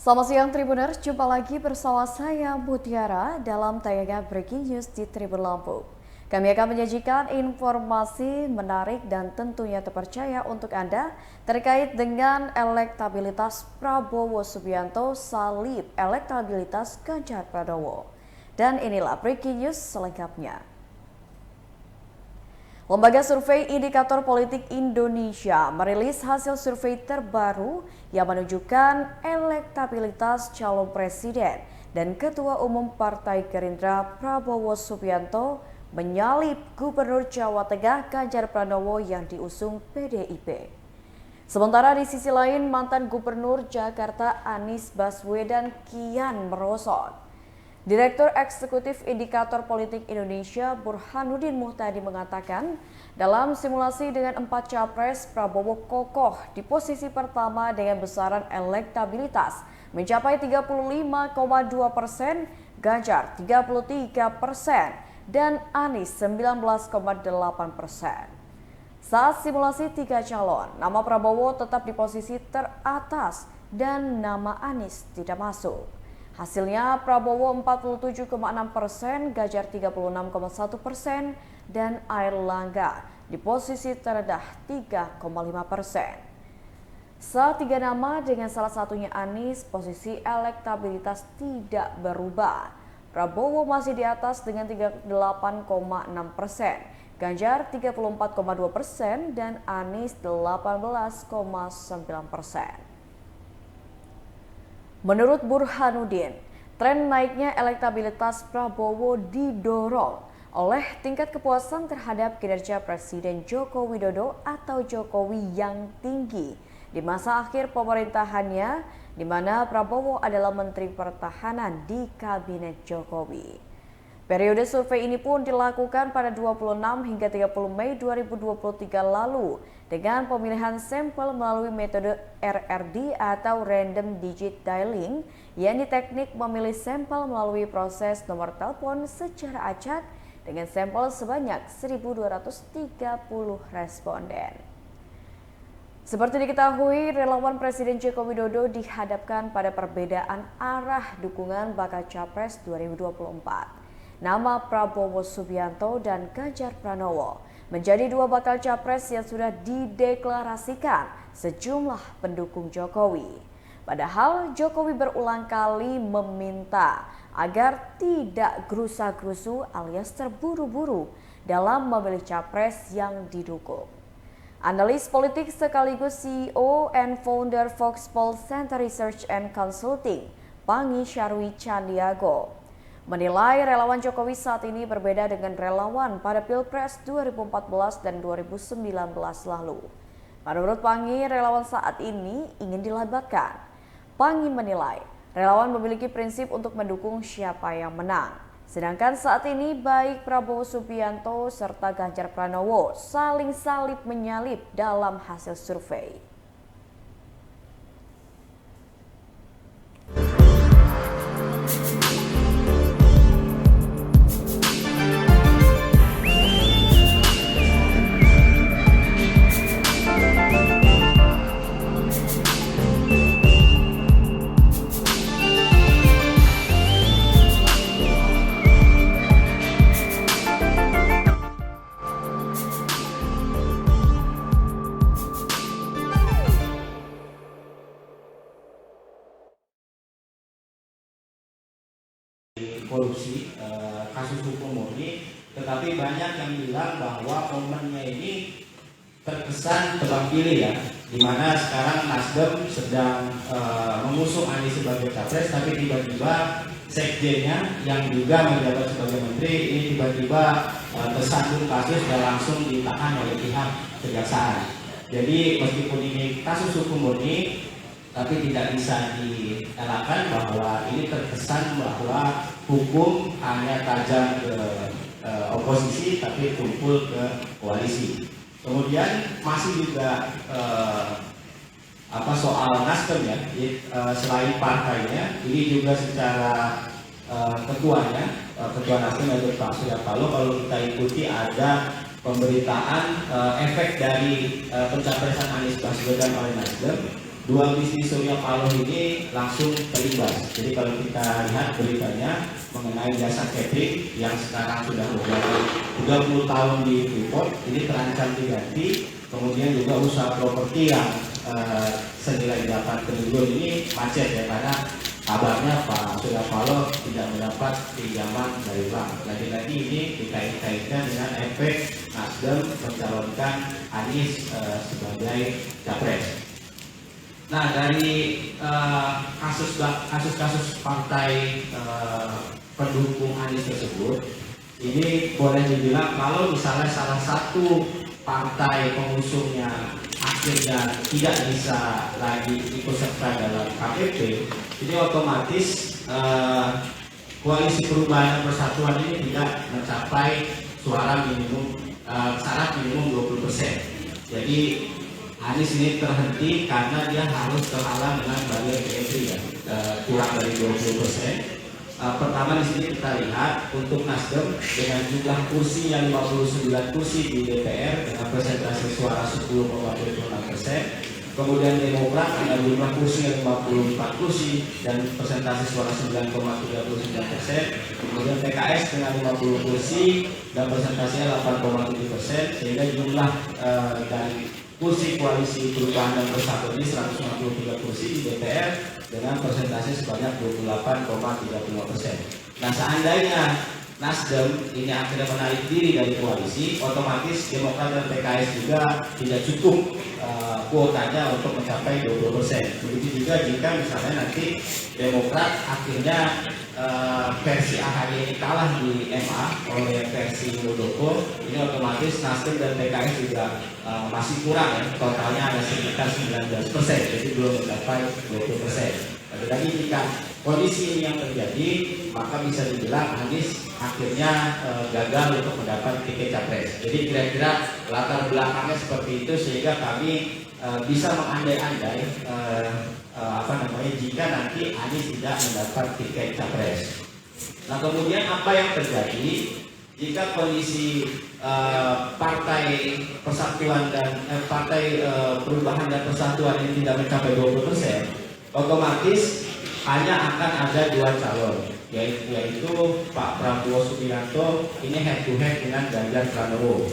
Selamat siang Tribuners, jumpa lagi bersama saya Mutiara dalam tayangan Breaking News di Tribun Lampung. Kami akan menyajikan informasi menarik dan tentunya terpercaya untuk Anda terkait dengan elektabilitas Prabowo Subianto salib elektabilitas Ganjar Pranowo. Dan inilah Breaking News selengkapnya. Lembaga Survei Indikator Politik Indonesia merilis hasil survei terbaru yang menunjukkan elektabilitas calon presiden dan Ketua Umum Partai Gerindra Prabowo Subianto menyalip Gubernur Jawa Tengah Ganjar Pranowo yang diusung PDIP. Sementara di sisi lain, mantan Gubernur Jakarta Anies Baswedan kian merosot. Direktur Eksekutif Indikator Politik Indonesia Burhanuddin Muhtadi mengatakan, dalam simulasi dengan 4 capres, Prabowo kokoh di posisi pertama dengan besaran elektabilitas mencapai 35,2%, Ganjar 33%, dan Anies 19,8%. Saat simulasi 3 calon, nama Prabowo tetap di posisi teratas dan nama Anies tidak masuk. Hasilnya Prabowo 47,6%, Ganjar 36,1%, dan Airlangga di posisi terendah 3,5%. Setiga nama dengan salah satunya Anies, posisi elektabilitas tidak berubah. Prabowo masih di atas dengan 38,6%, Ganjar 34,2%, dan Anies 18,9%. Menurut Burhanuddin, tren naiknya elektabilitas Prabowo didorong oleh tingkat kepuasan terhadap kinerja Presiden Joko Widodo atau Jokowi yang tinggi di masa akhir pemerintahannya, di mana Prabowo adalah Menteri Pertahanan di Kabinet Jokowi. Periode survei ini pun dilakukan pada 26 hingga 30 Mei 2023 lalu dengan pemilihan sampel melalui metode RRD atau Random Digit Dialing, yakni teknik memilih sampel melalui proses nomor telepon secara acak dengan sampel sebanyak 1.230 responden. Seperti diketahui, relawan Presiden Joko Widodo dihadapkan pada perbedaan arah dukungan bakal Capres 2024. Nama Prabowo Subianto dan Ganjar Pranowo menjadi dua bakal capres yang sudah dideklarasikan sejumlah pendukung Jokowi. Padahal Jokowi berulang kali meminta agar tidak gerusa-gerusu alias terburu-buru dalam memilih capres yang didukung. Analis politik sekaligus CEO and founder Foxpol Center Research and Consulting, Pangi Syarwi Candiago, menilai relawan Jokowi saat ini berbeda dengan relawan pada Pilpres 2014 dan 2019 lalu. Menurut Pangi, relawan saat ini ingin dilabatkan. Pangi menilai, relawan memiliki prinsip untuk mendukung siapa yang menang. Sedangkan saat ini baik Prabowo Subianto serta Ganjar Pranowo saling salib menyalip dalam hasil survei. Korupsi, kasus hukum murni, tetapi banyak yang bilang bahwa momennya ini terkesan tebang pilih ya, dimana sekarang Nasdem sedang mengusung Anies sebagai capres, tapi tiba-tiba sekjennya yang juga menjabat sebagai menteri ini tiba-tiba tersandung kasus dan langsung ditahan oleh pihak kejaksaan. Jadi meskipun ini kasus hukum murni, tapi tidak bisa dielakkan bahwa ini terkesan bahwa hukum hanya tajam ke oposisi tapi tumpul ke koalisi. Kemudian masih juga soal Nasdem ya, selain partainya, ini juga secara ketuanya, ketua Nasdem yaitu Pak Surya Paloh, kalau kita ikuti ada pemberitaan efek dari pencapresan Anies Baswedan oleh Nasdem. dua bisnis Surya Paloh ini langsung terimbas. Jadi kalau kita lihat beritanya mengenai jasa catering yang sekarang sudah beberapa 30 tahun di Freeport ini terancam diganti. Kemudian juga usaha properti yang senilai 8 triliun ini macet ya, karena kabarnya Pak Surya Paloh tidak mendapat pinjaman dari bank. Lagi-lagi ini dikait-kaitkan dengan efek Nasdem mencalonkan Anies sebagai capres. Nah, dari kasus-kasus partai pendukung Anies tersebut, ini boleh dibilang kalau misalnya salah satu partai pengusungnya akhirnya tidak bisa lagi ikut serta dalam KPP, ini otomatis koalisi perubahan dan persatuan ini tidak mencapai syarat minimum 20%. Jadi Anies ini terhenti karena dia harus terhalang dengan barrier entry ya, kurang dari 20%. Pertama di sini kita lihat untuk Nasdem dengan jumlah kursi yang 59 kursi di DPR dengan persentase suara 10,26%. Kemudian Demokrat dengan jumlah kursi yang 54 kursi dan persentase suara 9,39%. Kemudian PKS dengan 50 kursi dan persentasenya 8,7%, sehingga jumlah dari kursi koalisi perubahan dan persatuan ini 153 kursi di DPR dengan persentase sebanyak 28,35%. Nah, seandainya Nasdem ini akhirnya menarik diri dari koalisi, otomatis Demokrat dan PKS juga tidak cukup kuotanya untuk mencapai 20%. Begitu juga jika misalnya nanti Demokrat akhirnya versi AHY ini kalah di MA oleh versi Muldoko, ini otomatis Nasdem dan PKS juga masih kurang ya, totalnya ada sekitar 19%, jadi belum mencapai 20%. Lagi jika kondisi ini yang terjadi, maka bisa dibilang Anies akhirnya gagal untuk mendapat tiket capres. Jadi kira-kira latar belakangnya seperti itu, sehingga kami bisa mengandai-andai jika nanti Anies tidak mendapat tiket capres. Nah, kemudian apa yang terjadi jika kondisi partai persatuan dan partai perubahan dan persatuan ini tidak mencapai 20%? Otomatis hanya akan ada dua calon, yaitu Pak Prabowo Subianto ini head to head dengan Ganjar Pranowo.